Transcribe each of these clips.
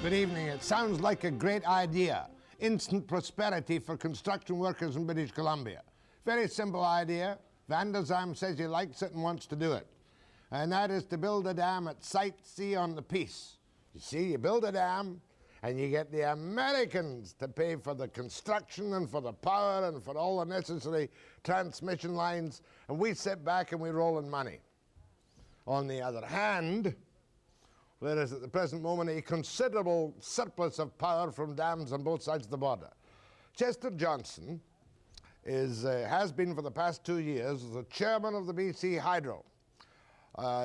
Good evening. It sounds like a great idea. Instant prosperity for construction workers in British Columbia. Very simple idea. Van der Zalm says he likes it and wants to do it. And that is to build a dam at Site C on the Peace. You see, you build a dam and you get the Americans to pay for the construction and for the power and for all the necessary transmission lines, and we sit back and we roll in money. On the other hand, there is at the present moment a considerable surplus of power from dams on both sides of the border. Chester Johnson has been for the past 2 years the chairman of the BC Hydro.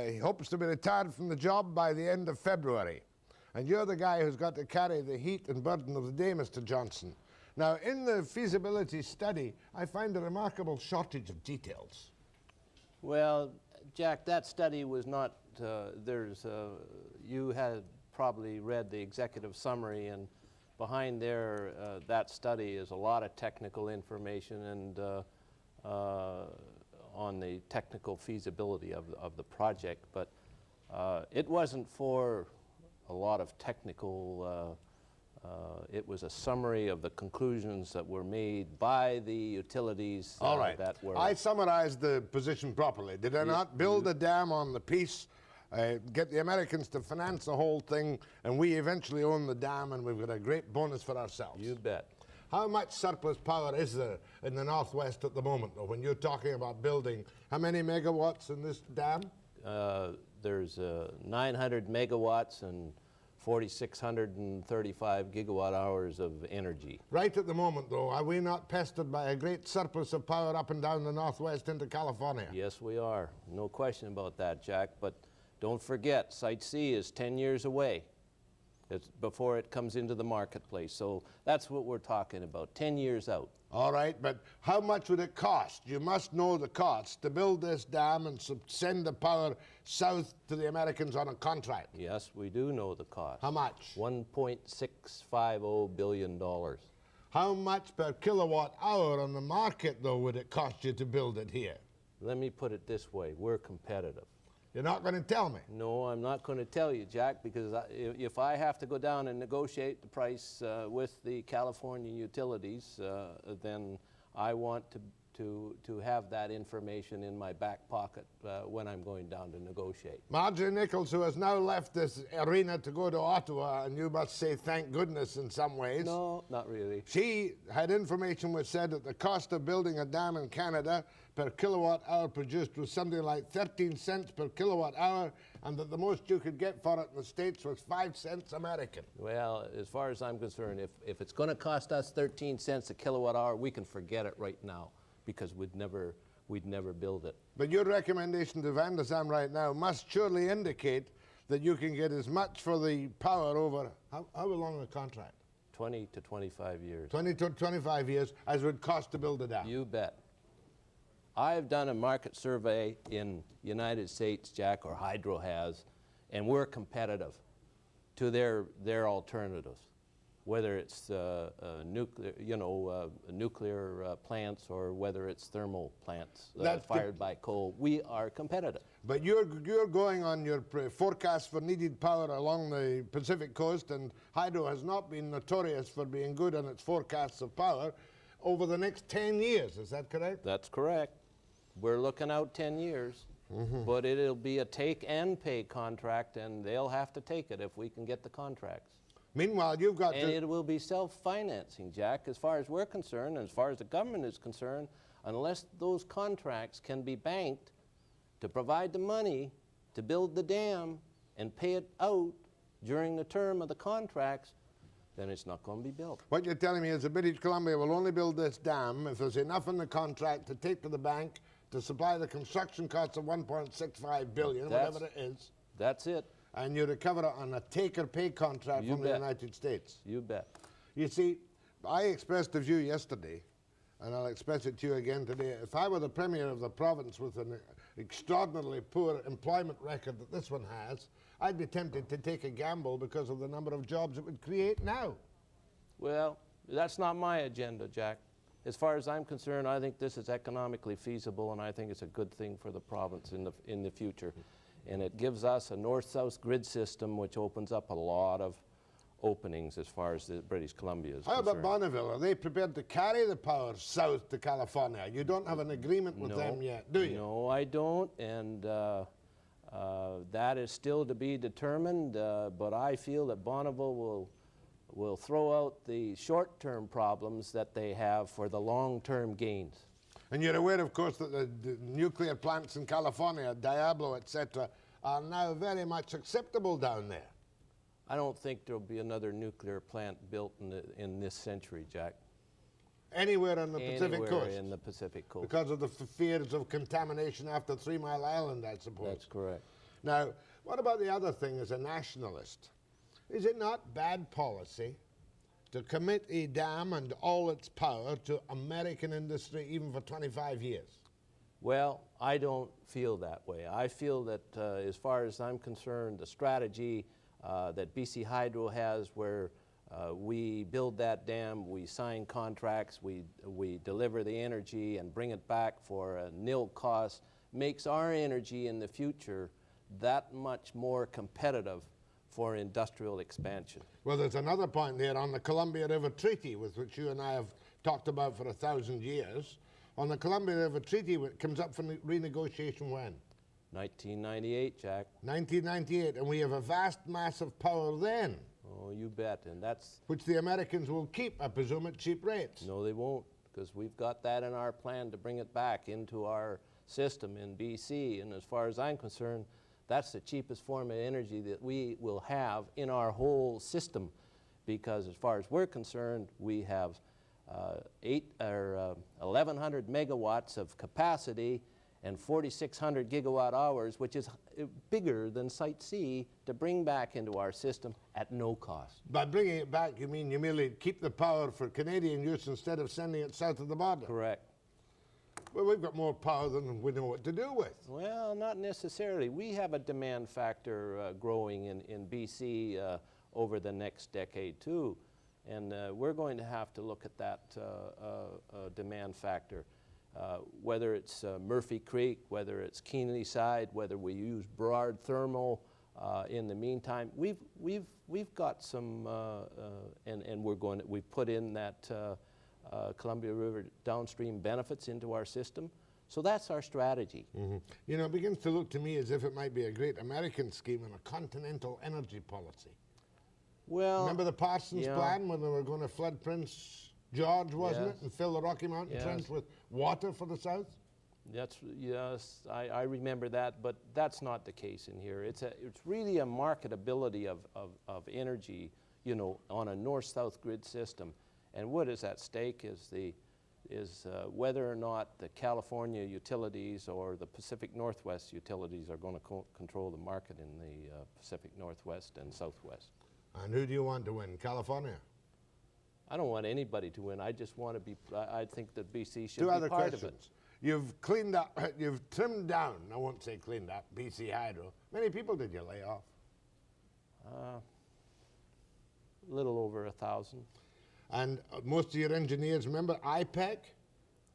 He hopes to be retired from the job by the end of February. And you're the guy who's got to carry the heat and burden of the day, Mr. Johnson. Now, in the feasibility study, I find a remarkable shortage of details. Well, Jack, that study was not, you had probably read the executive summary, and behind there, that study is a lot of technical information and on the technical feasibility of the project, but it wasn't for a lot of technical, it was a summary of the conclusions that were made by the utilities. All right. That were... I summarized the position properly. Did I not? Build a dam on the Peace, get the Americans to finance the whole thing, and we eventually own the dam, and we've got a great bonus for ourselves. You bet. How much surplus power is there in the Northwest at the moment, though, when you're talking about building? How many megawatts in this dam? There's 900 megawatts and 4,635 gigawatt hours of energy. Right at the moment, though, are we not pestered by a great surplus of power up and down the Northwest into California? Yes, we are. No question about that, Jack. But don't forget, Site C is 10 years away. It's before it comes into the marketplace. So that's what we're talking about, 10 years out. All right, but how much would it cost? You must know the cost to build this dam and send the power south to the Americans on a contract. Yes, we do know the cost. How much? $1.650 billion. How much per kilowatt hour on the market, though, would it cost you to build it here? Let me put it this way, we're competitive. You're not going to tell me? No, I'm not going to tell you, Jack, because if I have to go down and negotiate the price with the California utilities, then I want to have that information in my back pocket when I'm going down to negotiate. Marjorie Nichols, who has now left this arena to go to Ottawa, and you must say thank goodness in some ways. No, not really. She had information which said that the cost of building a dam in Canada per kilowatt hour produced was something like 13 cents per kilowatt hour, and that the most you could get for it in the States was 5 cents American. Well, as far as I'm concerned, if it's going to cost us 13 cents a kilowatt hour, we can forget it right now, because we'd never build it. But your recommendation to Van der Zalm right now must surely indicate that you can get as much for the power over, how long a contract? 20 to 25 years. 20 to 25 years as it would cost to build a dam. You bet. I've done a market survey in United States, Jack, or Hydro has, and we're competitive to their alternatives, whether it's nuclear plants or whether it's thermal plants fired by coal. We are competitive. But you're going on your forecast for needed power along the Pacific coast, and Hydro has not been notorious for being good on its forecasts of power over the next 10 years. Is that correct? That's correct. We're looking out 10 years, but it'll be a take and pay contract, and they'll have to take it if we can get the contracts. Meanwhile, you've got and it will be self-financing, Jack, as far as we're concerned, and as far as the government is concerned, unless those contracts can be banked to provide the money to build the dam and pay it out during the term of the contracts, then it's not going to be built. What you're telling me is that British Columbia will only build this dam if there's enough in the contract to take to the bank to supply the construction costs of $1.65 billion, whatever it is. That's it. And you recover it on a take-or-pay contract from the United States. You bet. You see, I expressed a view yesterday, and I'll express it to you again today. If I were the Premier of the province with an extraordinarily poor employment record that this one has, I'd be tempted to take a gamble because of the number of jobs it would create now. Well, that's not my agenda, Jack. As far as I'm concerned, I think this is economically feasible, and I think it's a good thing for the province in the future. And it gives us a north-south grid system, which opens up a lot of openings as far as the British Columbia is How concerned. about Bonneville? Are they prepared to carry the power south to California? You don't have an agreement with them yet, do you? No, I don't, and that is still to be determined, but I feel that Bonneville will throw out the short-term problems that they have for the long-term gains. And you're aware, of course, that the nuclear plants in California, Diablo, etc., are now very much acceptable down there. I don't think there'll be another nuclear plant built in this century, Jack. Anywhere on the Pacific Coast? Anywhere in the Pacific Coast. Because of the fears of contamination after 3 Mile Island, I suppose. That's correct. Now, what about the other thing as a nationalist? Is it not bad policy to commit a dam and all its power to American industry even for 25 years? Well, I don't feel that way. I feel that as far as I'm concerned, the strategy that BC Hydro has where we build that dam, we sign contracts, we deliver the energy and bring it back for a nil cost, makes our energy in the future that much more competitive for industrial expansion. Well, there's another point there on the Columbia River Treaty, with which you and I have talked about for 1,000 years. On the Columbia River Treaty, it comes up for renegotiation when? 1998, Jack. 1998, and we have a vast mass of power then. Oh, you bet, and that's... Which the Americans will keep, I presume, at cheap rates. No, they won't, because we've got that in our plan to bring it back into our system in BC, and as far as I'm concerned, that's the cheapest form of energy that we will have in our whole system, because as far as we're concerned, we have 1,100 megawatts of capacity and 4,600 gigawatt hours, which is bigger than Site C, to bring back into our system at no cost. By bringing it back, you mean you merely keep the power for Canadian use instead of sending it south of the border? Correct. Well, we've got more power than we know what to do with. Well, not necessarily. We have a demand factor growing in BC over the next decade too, and we're going to have to look at that demand factor. Whether it's Murphy Creek, whether it's Keenly Side, whether we use Burrard Thermal in the meantime, we've got some, and we've put in that Columbia River downstream benefits into our system. So that's our strategy. Mm-hmm. You know, it begins to look to me as if it might be a great American scheme and a continental energy policy. Well, remember the Parsons plan when they were going to flood Prince George, wasn't it, and fill the Rocky Mountain Trench with water for the south? Yes, I remember that, but that's not the case in here. It's really a marketability of energy, you know, on a north-south grid system. And what is at stake is whether or not the California utilities or the Pacific Northwest utilities are going to control the market in the Pacific Northwest and Southwest. And who do you want to win, California? I don't want anybody to win. I just want to be, I think that BC should Two be other part questions. of it. You've cleaned up, you've trimmed down, I won't say cleaned up, BC Hydro. Many people did you lay off? A little over 1,000. And most of your engineers, remember IPEC?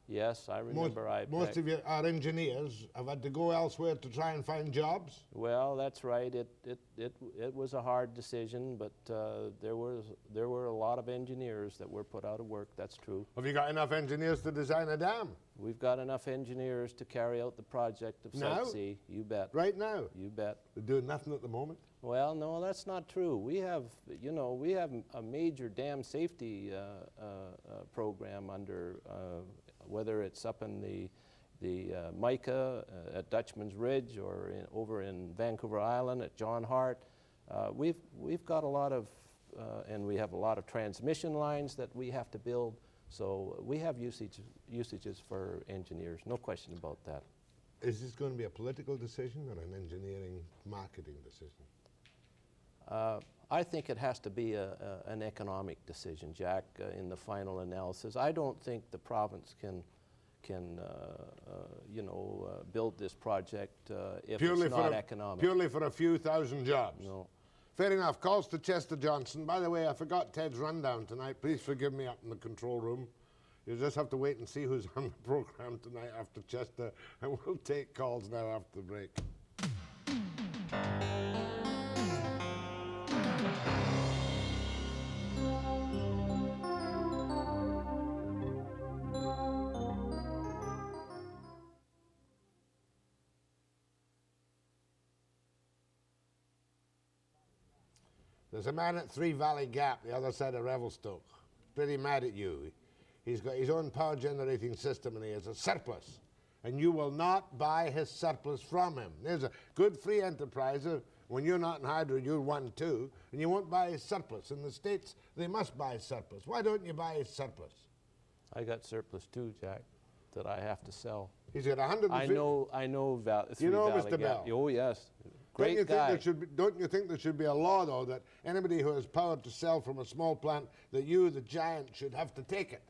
Yes, I remember IPEC. Most of our engineers have had to go elsewhere to try and find jobs? Well, that's right. It was a hard decision, but there were a lot of engineers that were put out of work. That's true. Have you got enough engineers to design a dam? We've got enough engineers to carry out the project of Site C. You bet. Right now? You bet. They're doing nothing at the moment? Well, no, that's not true. We have, you know, we have a major dam safety program under, whether it's up in the Mica at Dutchman's Ridge or over in Vancouver Island at John Hart. We've got a lot of, and we have a lot of transmission lines that we have to build. So we have usages for engineers, no question about that. Is this going to be a political decision or an engineering marketing decision? I think it has to be an economic decision, Jack, in the final analysis. I don't think the province can build this project if purely it's not economic. Purely for a few thousand jobs? No. Fair enough. Calls to Chester Johnson. By the way, I forgot Ted's rundown tonight. Please forgive me up in the control room. You just have to wait and see who's on the program tonight after Chester, and we'll take calls now after the break. There's a man at Three Valley Gap, the other side of Revelstoke, pretty mad at you. He's got his own power generating system and he has a surplus. And you will not buy his surplus from him. There's a good free enterpriser. When you're not in hydro, you're one too, and you won't buy his surplus. In the States, they must buy his surplus. Why don't you buy his surplus? I got surplus too, Jack, that I have to sell. He's got 150. I know You know Valley Mr. Gap. Bell? Oh, yes. Great guy. Don't you think there should be a law, though, that anybody who has power to sell from a small plant, that you, the giant, should have to take it?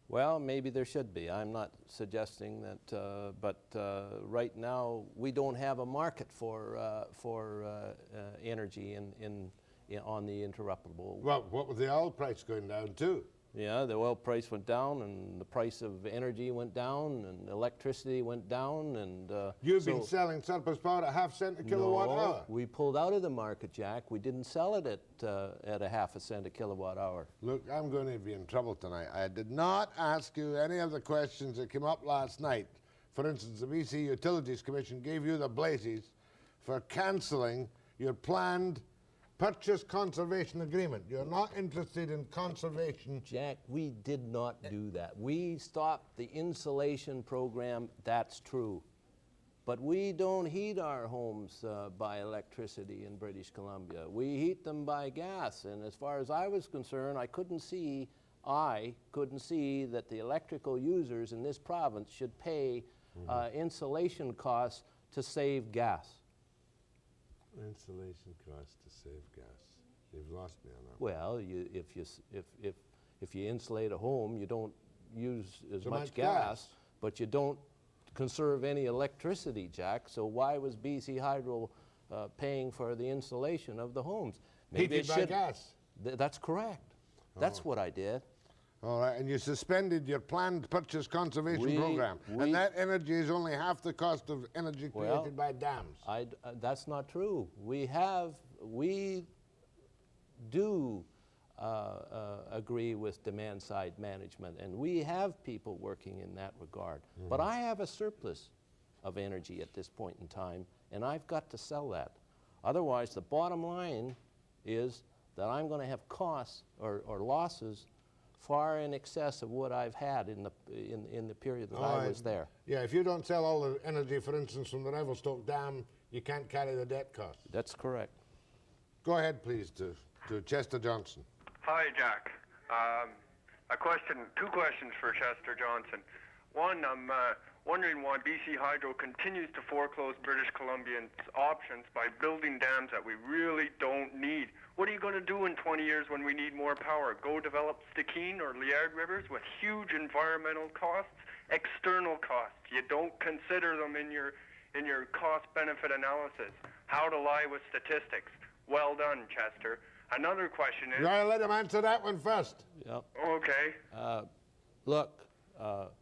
Well, maybe there should be. I'm not suggesting that, but right now we don't have a market for energy on the interruptible. Well, what with the oil price going down too? Yeah, the oil price went down, and the price of energy went down, and electricity went down, and You've been selling surplus power at half-cent a kilowatt hour. We pulled out of the market, Jack. We didn't sell it at a half a cent a kilowatt hour. Look, I'm going to be in trouble tonight. I did not ask you any of the questions that came up last night. For instance, the BC Utilities Commission gave you the blazes for cancelling your planned purchase conservation agreement. You're not interested in conservation. Jack, we did not do that. We stopped the insulation program, that's true. But we don't heat our homes by electricity in British Columbia. We heat them by gas, and as far as I was concerned, I couldn't see that the electrical users in this province should pay insulation costs to save gas. Insulation costs to save gas. You've lost me on that. Well, if you insulate a home, you don't use as So much gas, but you don't conserve any electricity, Jack. So why was BC Hydro paying for the insulation of the homes? Maybe Heated by gas. That's correct. That's what I did. All right, and you suspended your planned purchase conservation program. And that energy is only half the cost of energy created by dams. That's not true. We do agree with demand side management, and we have people working in that regard. But I have a surplus of energy at this point in time, and I've got to sell that. Otherwise, the bottom line is that I'm going to have costs or losses far in excess of what I've had in the period that I was there. Yeah, if you don't sell all the energy, for instance, from the Revelstoke Dam, you can't carry the debt cost. That's correct. Go ahead, please, to Chester Johnson. Hi, Jack. Two questions for Chester Johnson. One, I'm wondering why BC Hydro continues to foreclose British Columbians' options by building dams that we really don't need. What are you going to do in 20 years when we need more power? Go develop Stikine or Liard rivers with huge environmental costs, external costs. You don't consider them in your cost-benefit analysis. How to lie with statistics. Well done, Chester. Another question is... You gotta let him answer that one first. Yep. Okay. Look,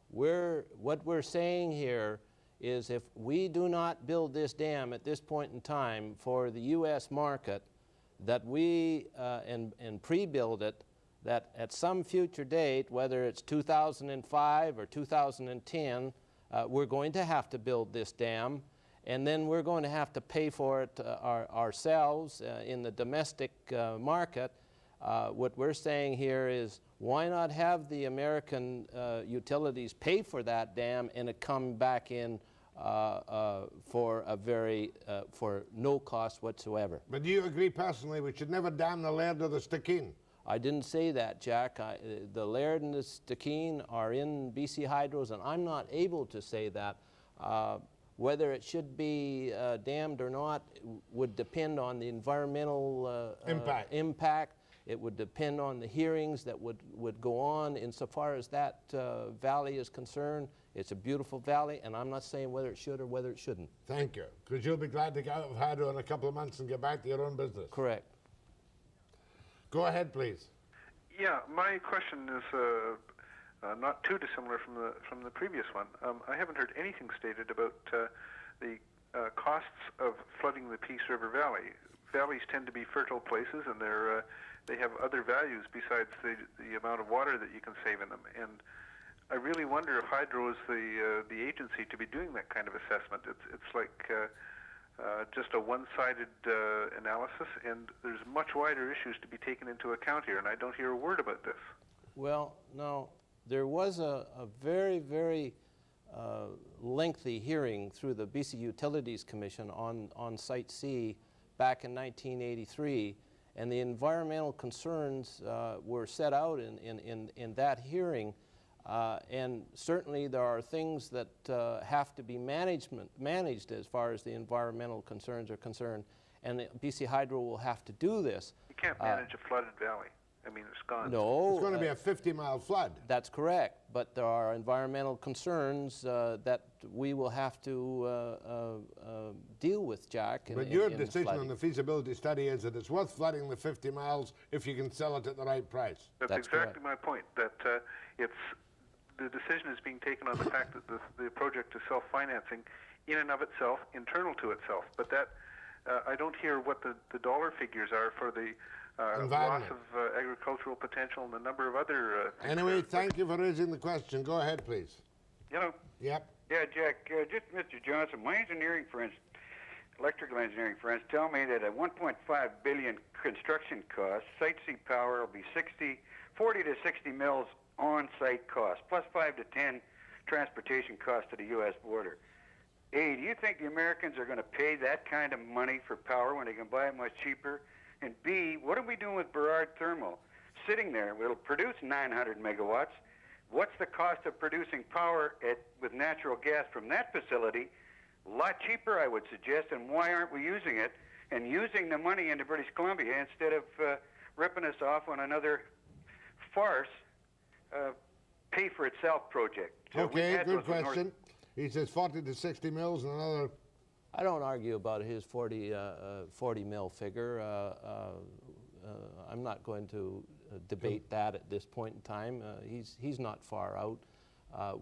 what we're saying here is if we do not build this dam at this point in time for the U.S. market, that we and pre-build it, that at some future date, whether it's 2005 or 2010, we're going to have to build this dam, and then we're going to have to pay for it ourselves in the domestic market. What we're saying here is, why not have the American utilities pay for that dam and it come back in for no cost whatsoever? But do you agree personally we should never dam the Laird or the Stikine? I didn't say that, Jack. The Laird and the Stikine are in BC Hydros, and I'm not able to say that. Whether it should be dammed or not would depend on the environmental impact. It would depend on the hearings that would go on insofar as that valley is concerned. It's a beautiful valley, and I'm not saying whether it should or whether it shouldn't. Thank you. Because you'll be glad to get out of Hydro in a couple of months and get back to your own business. Correct. Go ahead, please. Yeah, my question is not too dissimilar from the previous one. I haven't heard anything stated about the costs of flooding the Peace River Valley. Valleys tend to be fertile places, and they have other values besides the amount of water that you can save in them. And I really wonder if Hydro is the agency to be doing that kind of assessment. It's like just a one-sided analysis, and there's much wider issues to be taken into account here, and I don't hear a word about this. Well, no, there was a very, very lengthy hearing through the BC Utilities Commission on Site C back in 1983, and the environmental concerns were set out in that hearing. And certainly there are things that have to be managed as far as the environmental concerns are concerned, and the BC Hydro will have to do this. You can't manage a flooded valley. I mean, it's gone. No. It's going to be a 50-mile flood. That's correct, but there are environmental concerns that we will have to deal with, Jack. But your decision on the feasibility study is that it's worth flooding the 50 miles if you can sell it at the right price. That's exactly my point, that the decision is being taken on the fact that the project is self-financing in and of itself, internal to itself. But that I don't hear what the dollar figures are for the loss of agricultural potential and a number of other things. Anyway, thank you for raising the question. Go ahead, please. Hello. Yep. Yeah, Jack, just Mr. Johnson, my engineering friends, electrical engineering friends, tell me that at 1.5 billion construction costs, Site C power will be 40 to 60 mils on-site cost, plus 5 to 10 transportation costs to the U.S. border. A, do you think the Americans are going to pay that kind of money for power when they can buy it much cheaper? And B, what are we doing with Burrard Thermal? Sitting there, it'll produce 900 megawatts. What's the cost of producing power with natural gas from that facility? A lot cheaper, I would suggest, and why aren't we using it and using the money into British Columbia instead of ripping us off on another farce, pay-for-itself project? So okay, good question. He says 40 to 60 mils and another... I don't argue about his 40 mil figure. I'm not going to debate that at this point in time. He's not far out.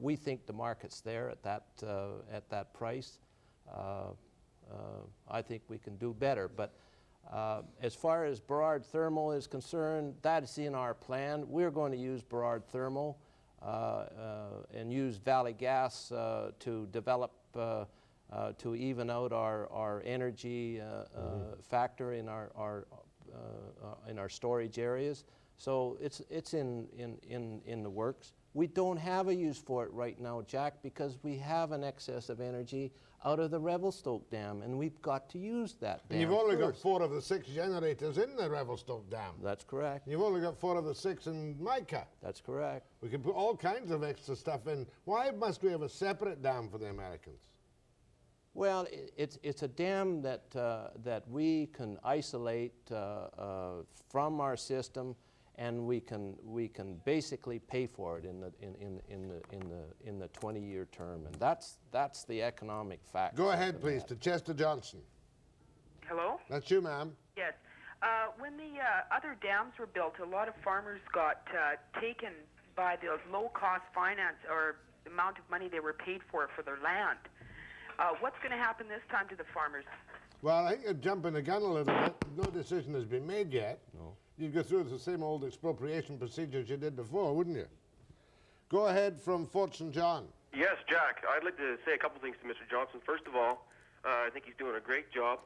We think the market's there at that price. I think we can do better. But as far as Burrard Thermal is concerned, that's in our plan. We're going to use Burrard Thermal and use Valley Gas to develop to even out our energy factor in our storage areas. So it's in the works. We don't have a use for it right now, Jack, because we have an excess of energy out of the Revelstoke Dam, and we've got to use that dam. And you've only got first. 4 of the 6 generators in the Revelstoke Dam. That's correct. You've only got 4 of the 6 in Mica. That's correct. We can put all kinds of extra stuff in. Why must we have a separate dam for the Americans? Well, it's a dam that we can isolate from our system, and we can basically pay for it in the 20-year term, and that's the economic factor. Go ahead, please, to Chester Johnson. Hello? That's you, ma'am. Yes. When the other dams were built, a lot of farmers got taken by the low-cost finance or the amount of money they were paid for their land. What's going to happen this time to the farmers? Well, I think you're jumping the gun a little bit. No decision has been made yet. No. You'd go through the same old expropriation procedures you did before, wouldn't you? Go ahead from Fort St. John. Yes, Jack. I'd like to say a couple things to Mr. Johnson. First of all, I think he's doing a great job.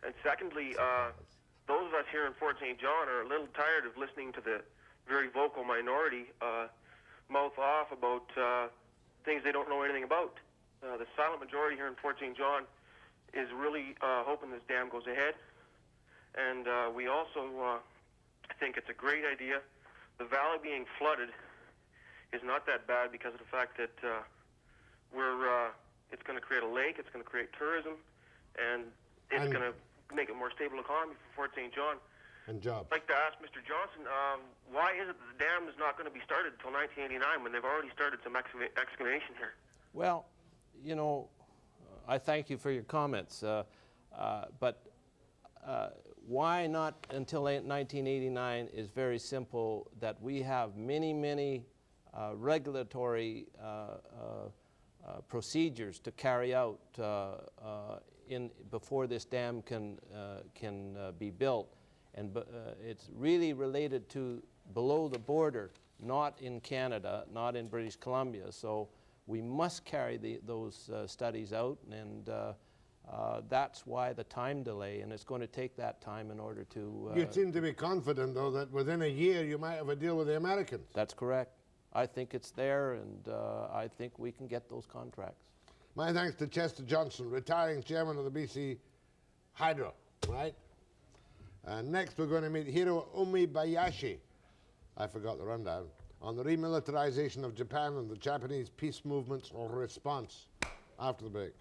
And secondly, those of us here in Fort St. John are a little tired of listening to the very vocal minority mouth off about things they don't know anything about. The silent majority here in Fort St. John is really hoping this dam goes ahead. And we also think it's a great idea. The valley being flooded is not that bad because of the fact that it's going to create a lake, it's going to create tourism, and it's going to make a more stable economy for Fort St. John. And jobs. I'd like to ask Mr. Johnson, why is it that the dam is not going to be started until 1989 when they've already started some excavation here? Well, you know, I thank you for your comments, but why not until 1989 is very simple, that we have many regulatory procedures to carry out before this dam can be built. And it's really related to below the border, not in Canada, not in British Columbia. So we must carry those studies out, and That's why the time delay, and it's going to take that time in order to... You seem to be confident, though, that within a year you might have a deal with the Americans. That's correct. I think it's there, and I think we can get those contracts. My thanks to Chester Johnson, retiring chairman of the BC Hydro, right? And next we're going to meet Hiro Umebayashi, I forgot the rundown, on the remilitarization of Japan and the Japanese peace movement's response. After the break.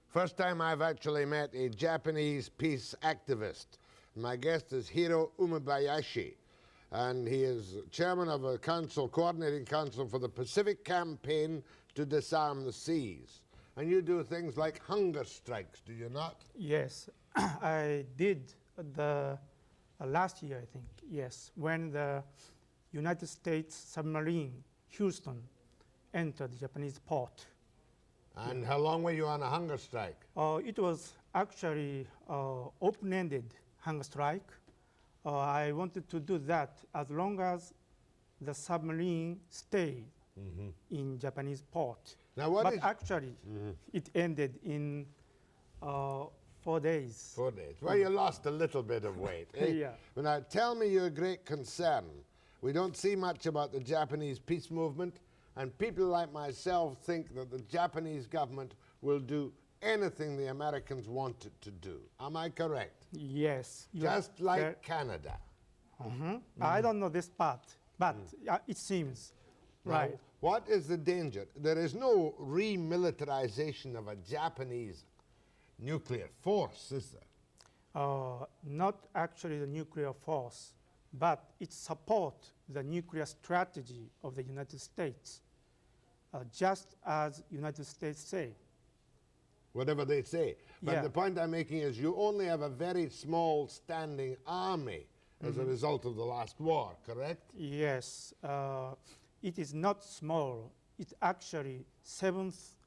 First time I've actually met a Japanese peace activist. My guest is Hiro Umebayashi, and he is chairman of a council, coordinating council for the Pacific Campaign to Disarm the Seas. And you do things like hunger strikes, do you not? Yes, I did the last year, I think, yes, when the United States submarine Houston entered the Japanese port. And how long were you on a hunger strike? It was actually open-ended hunger strike. I wanted to do that as long as the submarine stayed in Japanese port. Now what but is actually, it ended in 4 days. 4 days. Well, you lost a little bit of weight. Eh? Yeah. But now tell me your great concern. We don't see much about the Japanese peace movement, and people like myself think that the Japanese government will do anything the Americans want it to do. Am I correct? Yes. Just like Canada. I don't know this part, but it seems. Now, Right. what is the danger? There is no remilitarization of a Japanese nuclear force, is there? Not actually the nuclear force, but it supports the nuclear strategy of the United States, just as United States say. Whatever they say. But Yeah. the point I'm making is you only have a very small standing army as a result of the last war, correct? Yes, it is not small. It's actually seventh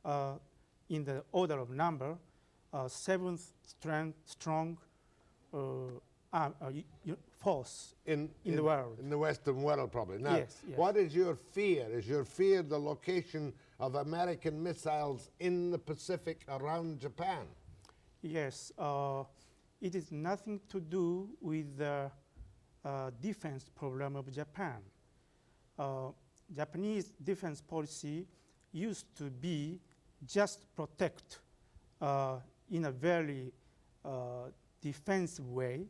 in the order of number, seventh strong force in the world. In the Western world, probably. Now, Yes, yes. what is your fear? Is your fear the location of American missiles in the Pacific around Japan? Yes, it is nothing to do with the defense program of Japan. Japanese defense policy used to be just protect in a very defensive way,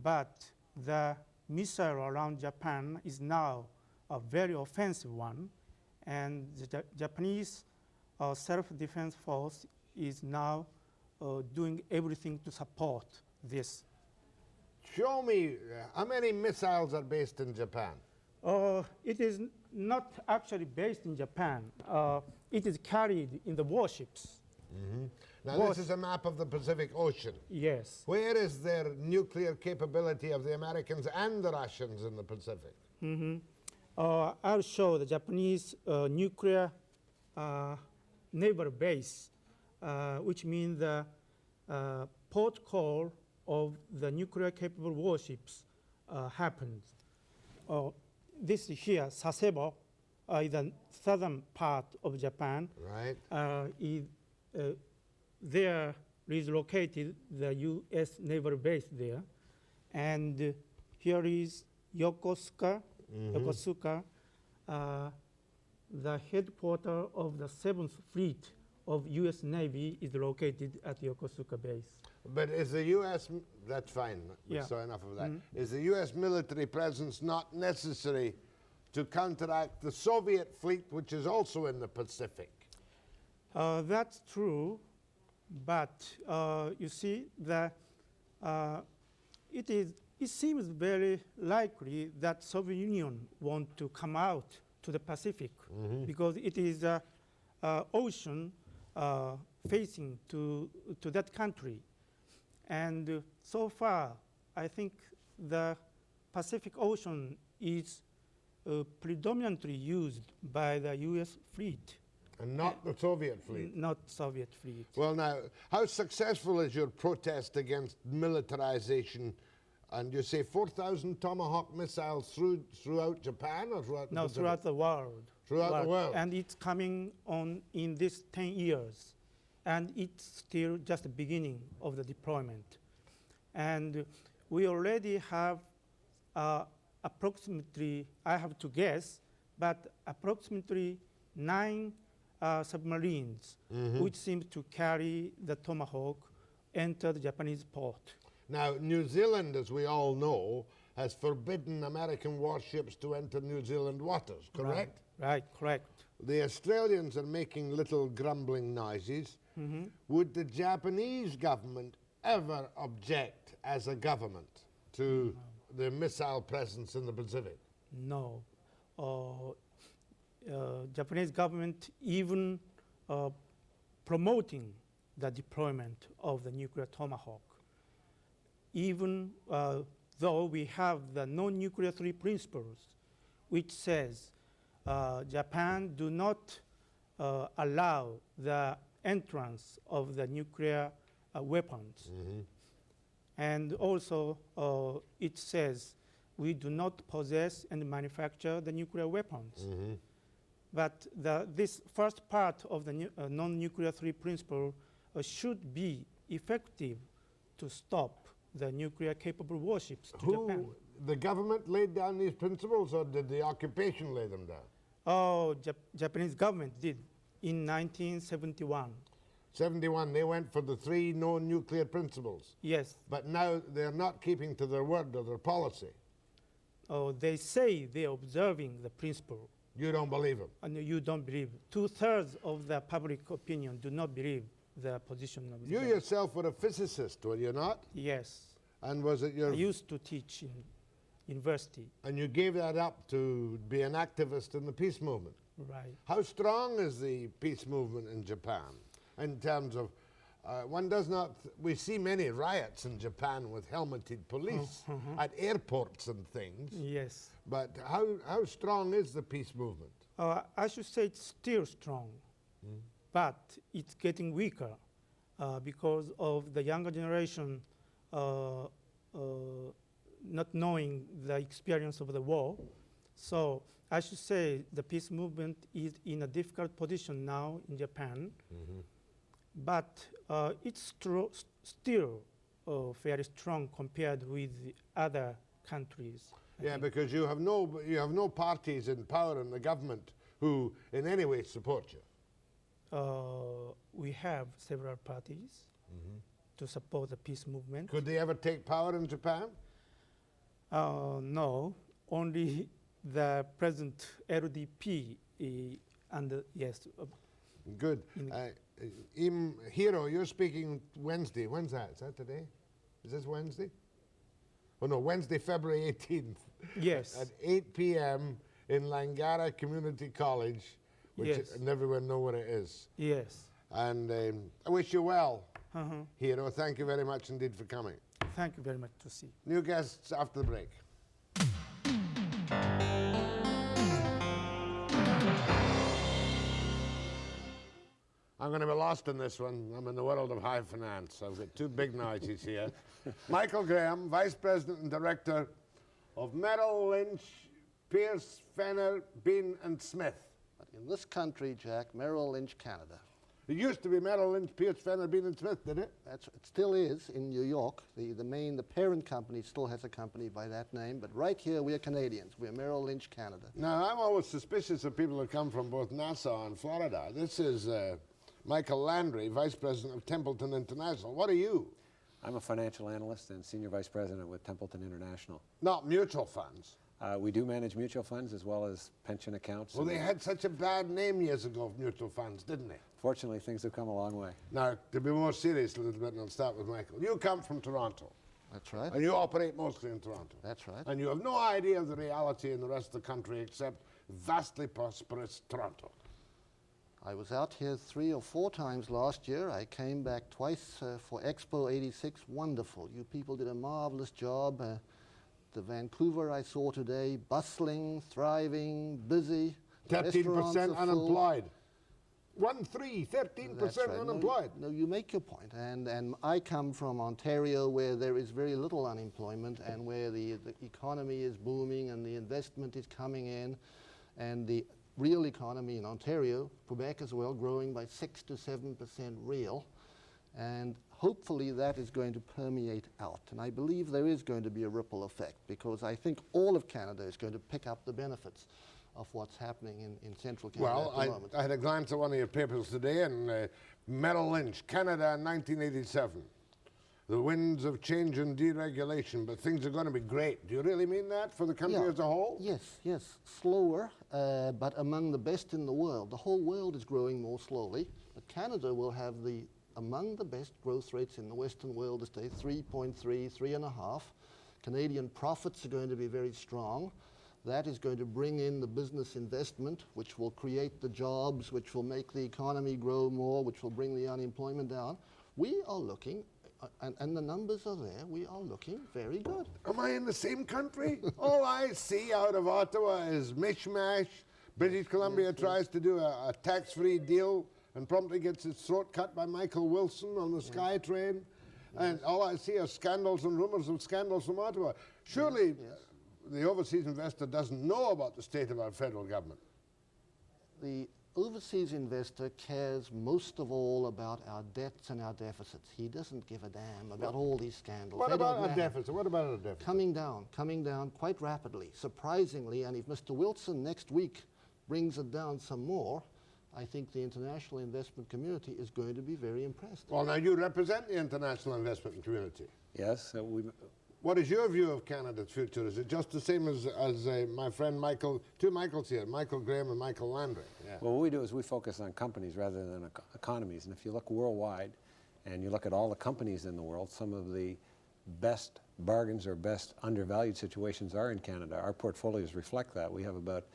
but the missile around Japan is now a very offensive one, and the Japanese self-defense force is now doing everything to support this. Show me how many missiles are based in Japan? It is not actually based in Japan. It is carried in the warships. Now, this is a map of the Pacific Ocean. Yes. Where is their nuclear capability of the Americans and the Russians in the Pacific? I'll show the Japanese nuclear naval base, which means the port call of the nuclear-capable warships happened. This here, Sasebo, is the southern part of Japan. Right. There is located the U.S. naval base there, and here is Yokosuka. Yokosuka, the headquarters of the 7th Fleet of U.S. Navy is located at Yokosuka base. But is the U.S., that's fine, Yeah. so enough of that. Is the U.S. military presence not necessary to counteract the Soviet fleet, which is also in the Pacific? That's true, but you see that it seems very likely that Soviet Union want to come out to the Pacific because it is a ocean facing to that country. And so far, I think the Pacific Ocean is predominantly used by the U.S. fleet. And not the Soviet fleet? Not Soviet fleet. Well, now, how successful is your protest against militarization And you say 4,000 Tomahawk missiles throughout Japan or throughout the No, Pacific? throughout the world. Throughout the world. And it's coming on in this 10 years. And it's still just the beginning of the deployment. And we already have approximately, I have to guess, but approximately 9 submarines which seem to carry the Tomahawk enter the Japanese port. Now, New Zealand, as we all know, has forbidden American warships to enter New Zealand waters, correct? Right, correct. The Australians are making little grumbling noises. Would the Japanese government ever object as a government to the missile presence in the Pacific? No. Japanese government even promoting the deployment of the nuclear Tomahawk. Even though we have the non-nuclear three principles, which says Japan do not allow the entrance of the nuclear weapons. And also it says we do not possess and manufacture the nuclear weapons. But this first part of the non-nuclear three principle should be effective to stop the nuclear-capable warships to Japan. The government laid down these principles, or did the occupation lay them down? Oh, Japanese government did in 1971. 71, they went for the 3 non-nuclear principles. Yes. But now they're not keeping to their word or their policy. Oh, they say they're observing the principle. You don't believe them? And you don't believe. 2/3 of the public opinion do not believe the position of the You government. yourself were a physicist, were you not? Yes. And was it your... I used to teach in university. And you gave that up to be an activist in the peace movement. Right. How strong is the peace movement in Japan in terms of, one does not, we see many riots in Japan with helmeted police at airports and things, Yes. but how strong is the peace movement? I should say it's still strong, but it's getting weaker because of the younger generation not knowing the experience of the war. So I should say the peace movement is in a difficult position now in Japan, but it's still very strong compared with the other countries. Yeah, because you have no parties in power in the government who in any way support you. We have several parties to support the peace movement. Could they ever take power in Japan? No, only the present LDP and yes. Good. Hiro, you're speaking Wednesday. When's that? Is that today? Is this Wednesday? Oh no, Wednesday, February 18th. Yes. At 8 p.m. in Langara Community College, which Yes. and everyone know what it is. Yes. And I wish you well, Hiro. Thank you very much indeed for coming. Thank you very much to see. New guests after the break. I'm going to be lost in this one. I'm in the world of high finance. I've got 2 big noises here. Michael Graham, Vice President and Director of Merrill, Lynch, Pierce, Fenner, Bean and Smith. In this country, Jack, Merrill, Lynch, Canada. It used to be Merrill, Lynch, Pierce, Fenner, Bean and Smith, did it? It still is in New York. The parent company still has a company by that name, but right here we're Canadians. We're Merrill Lynch, Canada. Now, I'm always suspicious of people that come from both Nassau and Florida. This is Michael Landry, Vice President of Templeton International. What are you? I'm a financial analyst and Senior Vice President with Templeton International. Not mutual funds. We do manage mutual funds as well as pension accounts. Well, they had such a bad name years ago, mutual funds, didn't they? Fortunately, things have come a long way. Now, to be more serious a little bit, and I'll start with Michael. You come from Toronto. That's right. And you operate mostly in Toronto. That's right. And you have no idea of the reality in the rest of the country except vastly prosperous Toronto. I was out here 3 or 4 times last year. I came back twice for Expo 86. Wonderful. You people did a marvelous job. The Vancouver I saw today, bustling, thriving, busy. 13% unemployed. 13% That's right. unemployed. No, you make your point. And I come from Ontario, where there is very little unemployment and where the economy is booming and the investment is coming in, and the real economy in Ontario, Quebec as well, growing by 6 to 7% real. And hopefully that is going to permeate out. And I believe there is going to be a ripple effect, because I think all of Canada is going to pick up the benefits of what's happening in central Canada at the moment. I had a glance at one of your papers today, and Merrill Lynch, Canada in 1987. The winds of change and deregulation, but things are going to be great. Do you really mean that for the country as a whole? Yes, yes. Slower, but among the best in the world. The whole world is growing more slowly, but Canada will have among the best growth rates in the Western world this day, 3.3, 3.5. Canadian profits are going to be very strong. That is going to bring in the business investment, which will create the jobs, which will make the economy grow more, which will bring the unemployment down. We are looking, and the numbers are there, we are looking very good. Am I in the same country? All I see out of Ottawa is mishmash. British Columbia tries to do a tax-free deal and promptly gets its throat cut by Michael Wilson on the Sky Train. And all I see are scandals and rumors of scandals from Ottawa. Surely the overseas investor doesn't know about the state of our federal government. The overseas investor cares most of all about our debts and our deficits. He doesn't give a damn about all these scandals. What about our deficit? What about our deficit? Coming down quite rapidly, surprisingly, and if Mr. Wilson next week brings it down some more, I think the international investment community is going to be very impressed. Well, now you represent the international investment community. Yes, What is your view of Canada's future? Is it just the same as my friend Michael, two Michaels here, Michael Graham and Michael Landry? Yeah. Well, what we do is we focus on companies rather than economies. And if you look worldwide and you look at all the companies in the world, some of the best bargains or best undervalued situations are in Canada. Our portfolios reflect that. We have about,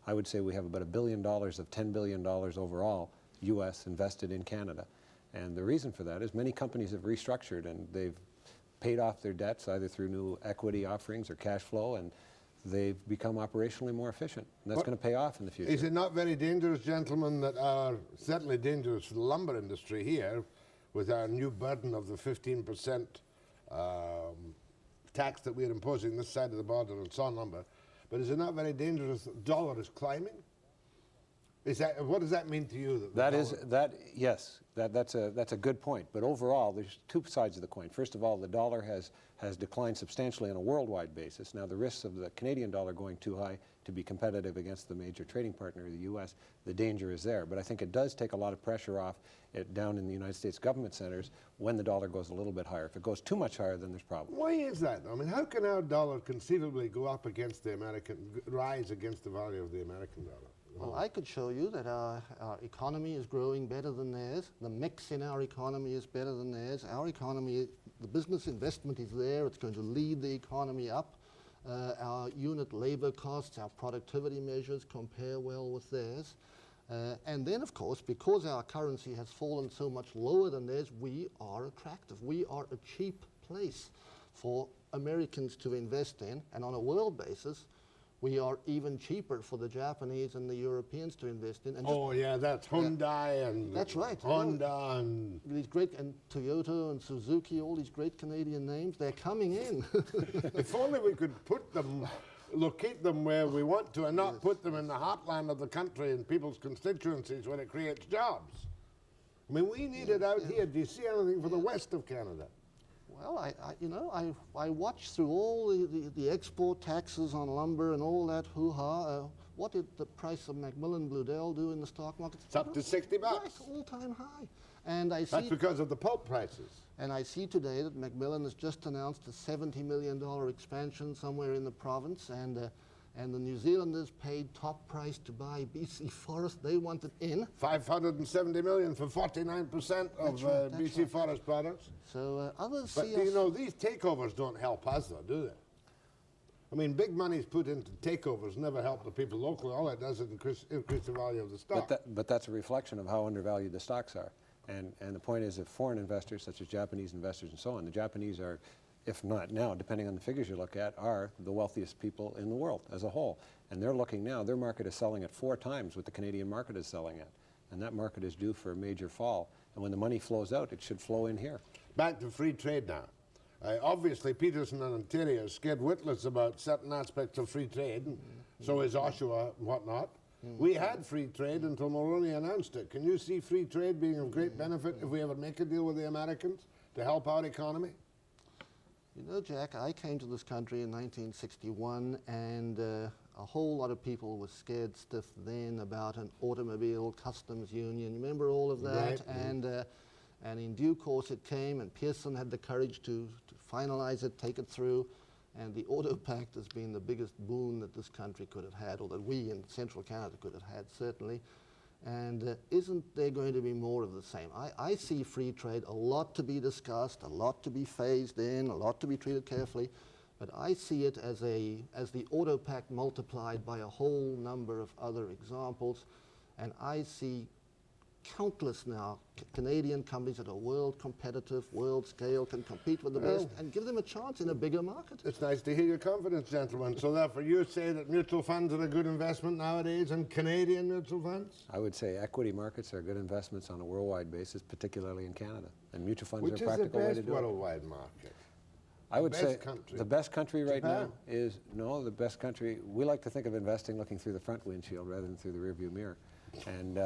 I would say we have about $1 billion of $10 billion overall U.S. invested in Canada. And the reason for that is many companies have restructured and they've paid off their debts either through new equity offerings or cash flow, and they've become operationally more efficient. And that's going to pay off in the future. Is it not very dangerous, gentlemen, that are certainly dangerous for the lumber industry here with our new burden of the 15% tax that we're imposing this side of the border on saw lumber, but is it not very dangerous that the dollar is climbing? What does that mean to you? Yes, that's a good point. But overall, there's two sides of the coin. First of all, the dollar has declined substantially on a worldwide basis. Now, the risks of the Canadian dollar going too high to be competitive against the major trading partner, the U.S., the danger is there. But I think it does take a lot of pressure off it down in the United States government centers when the dollar goes a little bit higher. If it goes too much higher, then there's problems. Why is that? I mean, how can our dollar conceivably go up against the rise against the value of the American dollar? Well, I could show you that our economy is growing better than theirs. The mix in our economy is better than theirs. Our economy, the business investment is there. It's going to lead the economy up. Our unit labor costs, our productivity measures compare well with theirs. And then, of course, because our currency has fallen so much lower than theirs, we are attractive. We are a cheap place for Americans to invest in. And on a world basis, we are even cheaper for the Japanese and the Europeans to invest in. And that's Hyundai and that's right. Honda and these great, and Toyota and Suzuki, all these great Canadian names, they're coming in. If only we could locate them where we want to and not put them in the heartland of the country and people's constituencies where it creates jobs. I mean, we need it out here. Do you see anything for the west of Canada? Well, I watched through all the export taxes on lumber and all that hoo-ha. What did the price of Macmillan Bluedell do in the stock market? It's up to $60. Right, all-time high. And I see that's because of the pulp prices. And I see today that Macmillan has just announced a $70 million expansion somewhere in the province, and the New Zealanders paid top price to buy BC Forest. They wanted in. $570 million for 49% of BC Forest products. So others but see you know, these takeovers don't help us, though, do they? I mean, big money's put into takeovers never help the people locally. All it does is increase the value of the stock. But that's a reflection of how undervalued the stocks are. And the point is, if foreign investors, such as Japanese investors and so on, the Japanese are, if not now, depending on the figures you look at, are the wealthiest people in the world as a whole. And they're looking now, their market is selling at 4 times what the Canadian market is selling at. and that market is due for a major fall. And when the money flows out, it should flow in here. Back to free trade now. Obviously, Peterson and Ontario are scared witless about certain aspects of free trade, and so is Oshawa and whatnot. We had free trade until Mulroney announced it. Can you see free trade being of great benefit if we ever make a deal with the Americans to help our economy? You know, Jack, I came to this country in 1961, and a whole lot of people were scared stiff then about an automobile customs union. Remember all of that? Right. And in due course it came, and Pearson had the courage to finalize it, take it through, and the Auto Pact has been the biggest boon that this country could have had, or that we in central Canada could have had, certainly. And isn't there going to be more of the same? I see free trade, a lot to be discussed, a lot to be phased in, a lot to be treated carefully, but I see it as the Auto Pact multiplied by a whole number of other examples, and I see countless now Canadian companies that are world competitive, world scale, can compete with the best and give them a chance in a bigger market. It's nice to hear your confidence, gentlemen. So therefore you say that mutual funds are a good investment nowadays, and Canadian mutual funds? I would say equity markets are good investments on a worldwide basis, particularly in Canada. And mutual funds Which are a is the practical way to best do it. worldwide market? I would say country. the best country right Japan. now is, no, the best country, we like to think of investing looking through the front windshield rather than through the rearview mirror. And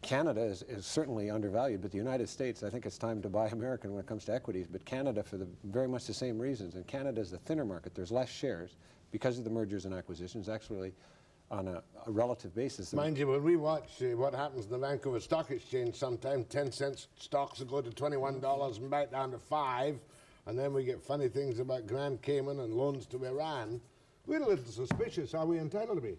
Canada is certainly undervalued, but the United States, I think it's time to buy American when it comes to equities, but Canada for very much the same reasons. And Canada is the thinner market. There's less shares because of the mergers and acquisitions, actually on a relative basis. Mind you, when we watch what happens in the Vancouver Stock Exchange sometime, 10 cents stocks will go to $21 and back down to $5, and then we get funny things about Grand Cayman and loans to Iran. We're a little suspicious. Are we entitled to be?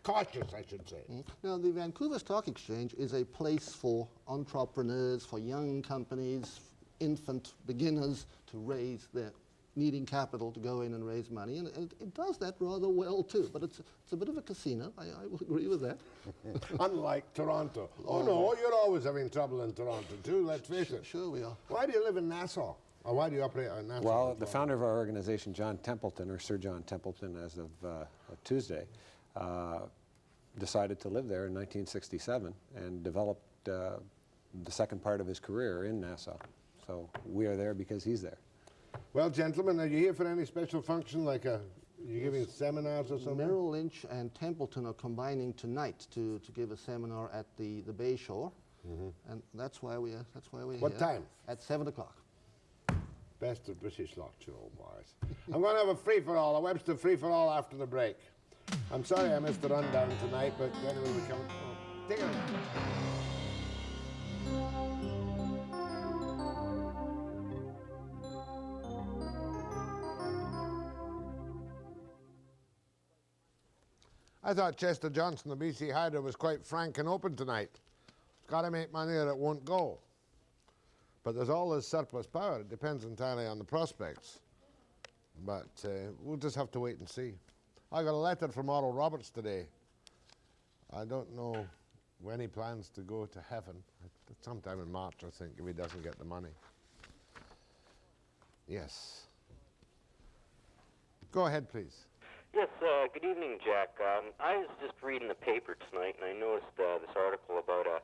Cautious, I should say. Now, the Vancouver Stock Exchange is a place for entrepreneurs, for young companies, infant beginners to raise their needing capital to go in and raise money, and it does that rather well too. But it's a bit of a casino. I will agree with that. Unlike Toronto. Oh no, you're always having trouble in Toronto too. Let's face it. Sure we are. Why do you live in Nassau? Or why do you operate out in Nassau? Well, the founder of our organization, John Templeton, or Sir John Templeton as of Tuesday, decided to live there in 1967 and developed the second part of his career in Nassau. So we are there because he's there. Well, gentlemen, are you here for any special function, like you giving seminars or something? Merrill, Lynch, and Templeton are combining tonight to give a seminar at the Bayshore, and that's why we're here. What time? At 7 o'clock. Best of British luck to you, old boys. I'm going to have a free-for-all, a Webster free-for-all after the break. I'm sorry I missed the rundown tonight, but anyway, we come. Oh, take it. I thought Chester Johnson, the BC Hydro, was quite frank and open tonight. It's got to make money or it won't go. But there's all this surplus power. It depends entirely on the prospects. But we'll just have to wait and see. I got a letter from Oral Roberts today. I don't know when he plans to go to heaven. Sometime in March, I think, if he doesn't get the money. Yes. Go ahead, please. Yes, good evening, Jack. I was just reading the paper tonight, and I noticed this article about a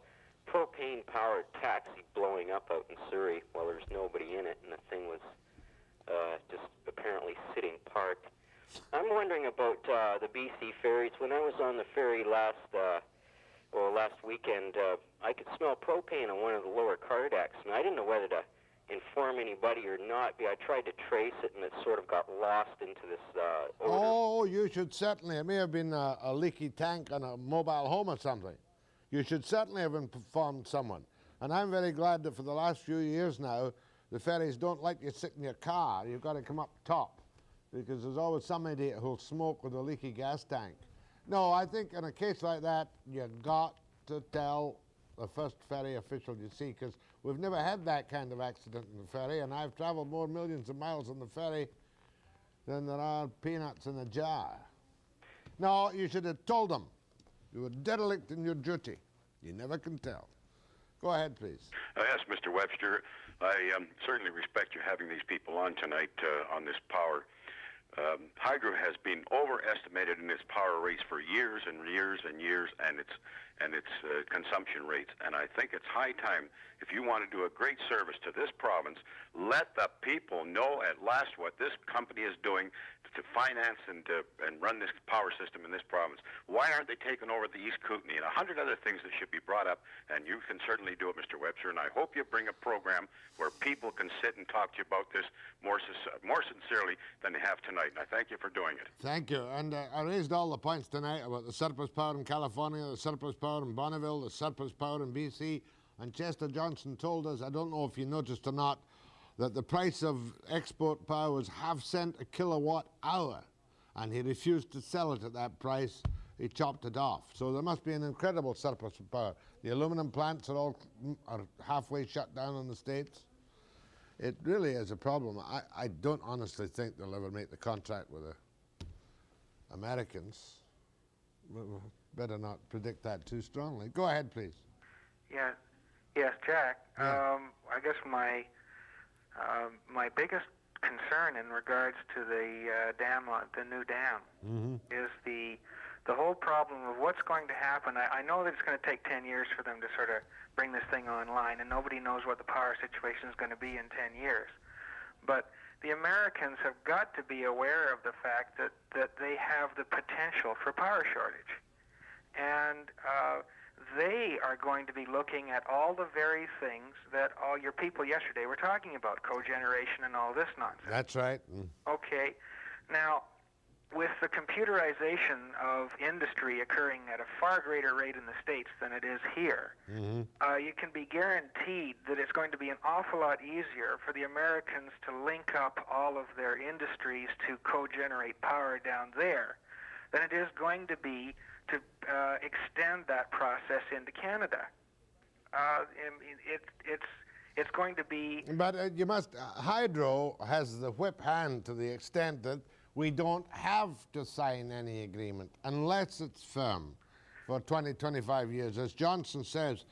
propane-powered taxi blowing up out in Surrey while there's nobody in it, and the thing was just apparently sitting parked. I'm wondering about the BC ferries. When I was on the ferry last weekend, I could smell propane on one of the lower car decks, and I didn't know whether to inform anybody or not. I tried to trace it, and it sort of got lost into this odor. Oh, you should certainly. It may have been a leaky tank on a mobile home or something. You should certainly have informed someone. And I'm very glad that for the last few years now, the ferries don't let you sit in your car. You've got to come up top, because there's always some idiot who'll smoke with a leaky gas tank. No, I think in a case like that, you've got to tell the first ferry official you see, because we've never had that kind of accident in the ferry, and I've traveled more millions of miles on the ferry than there are peanuts in a jar. No, you should have told them. You were derelict in your duty. You never can tell. Go ahead, please. Yes, Mr. Webster. I certainly respect you having these people on tonight on this power. Hydro has been overestimated in its power rates for years and years and years, and its consumption rates. And I think it's high time, if you want to do a great service to this province, let the people know at last what this company is doing to finance and run this power system in this province. Why aren't they taking over the East Kootenay and 100 other things that should be brought up? And you can certainly do it, Mr. Webster. And I hope you bring a program where people can sit and talk to you about this more sincerely than they have tonight. And I thank you for doing it. Thank you. And I raised all the points tonight about the surplus power in California, the surplus power in Bonneville, the surplus power in BC. And Chester Johnson told us, I don't know if you noticed or not, that the price of export power was ½ a kilowatt hour, and he refused to sell it at that price. He chopped it off. So there must be an incredible surplus of power. The aluminum plants are halfway shut down in the States. It really is a problem. I don't honestly think they'll ever make the contract with the Americans. Better not predict that too strongly. Go ahead, please. Yeah. Yes, Jack. Yeah. I guess my biggest concern in regards to the dam, the new dam, is the whole problem of what's going to happen. I know that it's going to take 10 years for them to sort of bring this thing online, and nobody knows what the power situation is going to be in 10 years. But the Americans have got to be aware of the fact that they have the potential for power shortage. And they are going to be looking at all the very things that all your people yesterday were talking about, cogeneration and all this nonsense. That's right. Okay. Now, with the computerization of industry occurring at a far greater rate in the States than it is here, you can be guaranteed that it's going to be an awful lot easier for the Americans to link up all of their industries to cogenerate power down there than it is going to be to extend that process into Canada. It's going to be... But you must... Hydro has the whip hand to the extent that we don't have to sign any agreement unless it's firm for 20, 25 years. As Johnson says,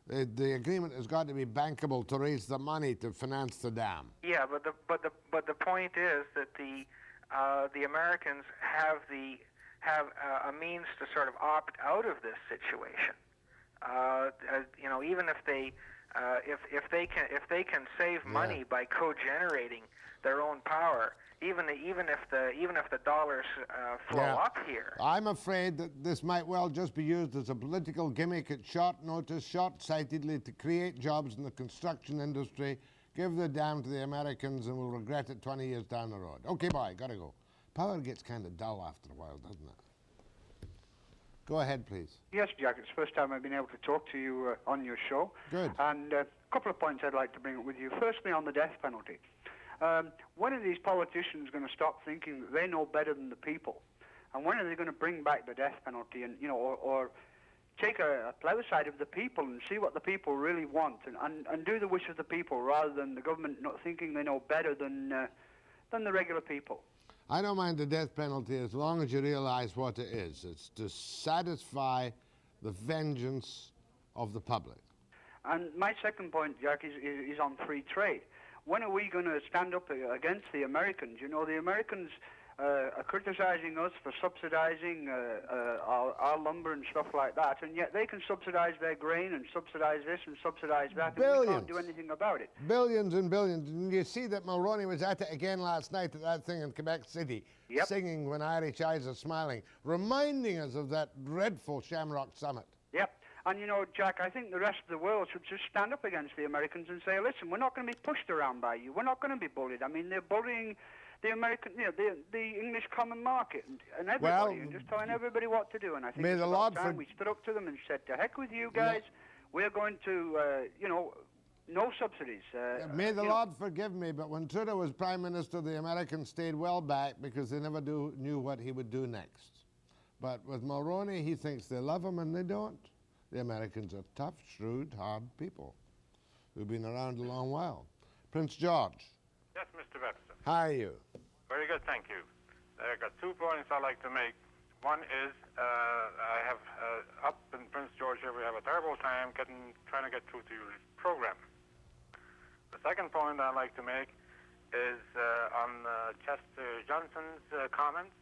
the agreement has got to be bankable to raise the money to finance the dam. Yeah, but the point is that the Americans have a means to sort of opt out of this situation. You know, even if they can save money by cogenerating their own power, even if the dollars flow up here. I'm afraid that this might well just be used as a political gimmick at short notice, short-sightedly, to create jobs in the construction industry. Give the dam to the Americans and we'll regret it 20 years down the road. Okay, bye, gotta go. Power gets kind of dull after a while, doesn't it? Go ahead, please. Yes, Jack, it's the first time I've been able to talk to you on your show. Good. And a couple of points I'd like to bring up with you. Firstly, on the death penalty. When are these politicians going to stop thinking that they know better than the people? And when are they going to bring back the death penalty and, you know, or take a plebiscite of the people and see what the people really want and do the wish of the people rather than the government not thinking they know better than the regular people? I don't mind the death penalty as long as you realize what it is. It's to satisfy the vengeance of the public. And my second point, Jack, is on free trade. When are we going to stand up against the Americans? You know, the Americans are criticizing us for subsidizing our lumber and stuff like that, and yet they can subsidize their grain and subsidize this and subsidize that, and we can't do anything about it. Billions and billions. And you see that Mulroney was at it again last night at that thing in Quebec City, singing When Irish Eyes Are Smiling, reminding us of that dreadful Shamrock Summit. Yep. And, you know, Jack, I think the rest of the world should just stand up against the Americans and say, listen, we're not going to be pushed around by you. We're not going to be bullied. I mean, they're bullying the American, you know, the English common market and everybody, and just telling everybody what to do. And I think it's about time we stood up to them and said, to heck with you guys. We're going to, you know, no subsidies. May the Lord forgive me, but when Trudeau was Prime Minister, the Americans stayed well back because they never knew what he would do next. But with Mulroney, he thinks they love him and they don't. The Americans are tough, shrewd, hard people who've been around a long while. Prince George. Yes, Mr. Webster. How are you? Very good, thank you. I've got 2 points I'd like to make. One is I have up in Prince George here, we have a terrible time trying to get through to your program. The second point I'd like to make is on Chester Johnson's comments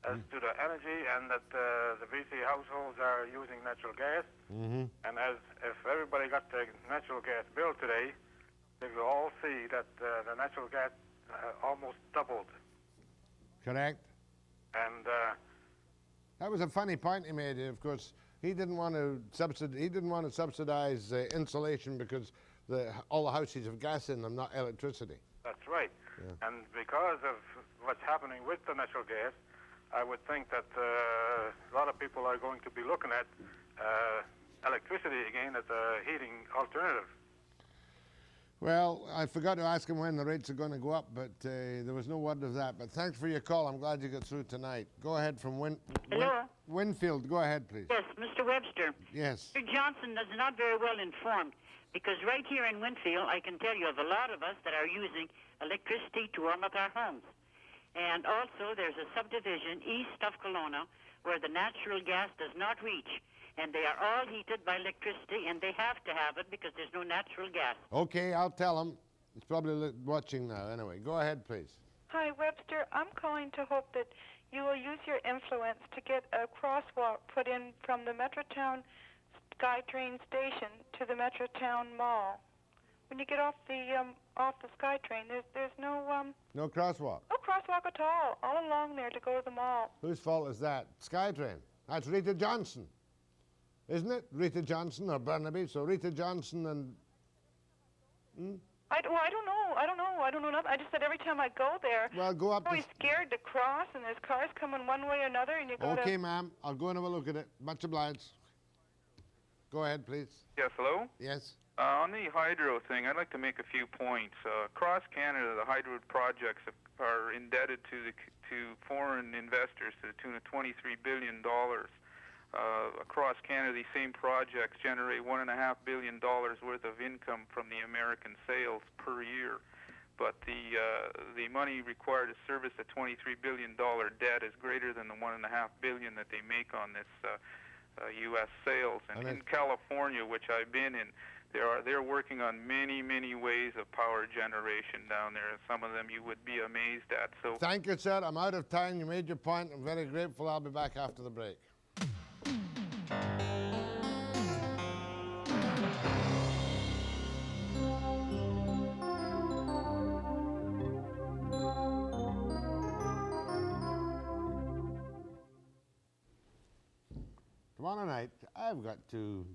as to the energy and that the BC households are using natural gas. Mm-hmm. And as if everybody got the natural gas bill today, they will all see that the natural gas almost doubled. Correct. And that was a funny point he made. Of course, he didn't want to subsidize insulation because all the houses have gas in them, not electricity. that's right. Yeah. And because of what's happening with the natural gas, I would think that a lot of people are going to be looking at electricity again as a heating alternative. Well, I forgot to ask him when the rates are going to go up, but there was no word of that. But thanks for your call. I'm glad you got through tonight. Go ahead from Winfield. Go ahead, please. Yes, Mr. Webster. Yes. Mr. Johnson is not very well informed, because right here in Winfield, I can tell you of a lot of us that are using electricity to warm up our homes. And also, there's a subdivision east of Kelowna where the natural gas does not reach. And they are all heated by electricity, and they have to have it because there's no natural gas. Okay, I'll tell him. He's probably watching now. Anyway, go ahead, please. Hi, Webster. I'm calling to hope that you will use your influence to get a crosswalk put in from the Metrotown SkyTrain station to the Metrotown Mall. When you get off the SkyTrain, there's no No crosswalk. no crosswalk at all along there to go to the mall. Whose fault is that? SkyTrain. That's Rita Johnson, isn't it? Rita Johnson or Burnaby. So Rita Johnson and. I don't know nothing. I just said every time I go there, Well, go up. I'm always scared to cross, and there's cars coming one way or another, and you got to. Okay, ma'am. I'll go and have a look at it. Much obliged. Go ahead, please. Yes, hello? Yes. On the hydro thing, I'd like to make a few points. Across Canada, the hydro projects are indebted to foreign investors to the tune of $23 billion. Across Canada, these same projects generate $1.5 billion worth of income from the American sales per year. But the money required to service the $23 billion debt is greater than the $1.5 billion that they make on this U.S. sales. And in California, which I've been in, they're working on many ways of power generation down there. Some of them you would be amazed at. So thank you, sir. I'm out of time. You made your point. I'm very grateful. I'll be back after the break. Tomorrow night, I've got two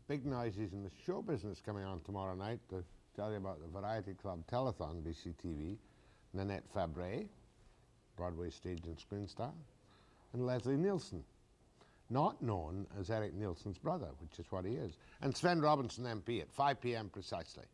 big noises in the show business coming on tomorrow night to tell you about the Variety Club Telethon, BCTV, Nanette Fabre, Broadway stage and screen star, and Leslie Nielsen, not known as Eric Nielsen's brother, which is what he is, and Sven Robinson MP at 5 p.m. precisely.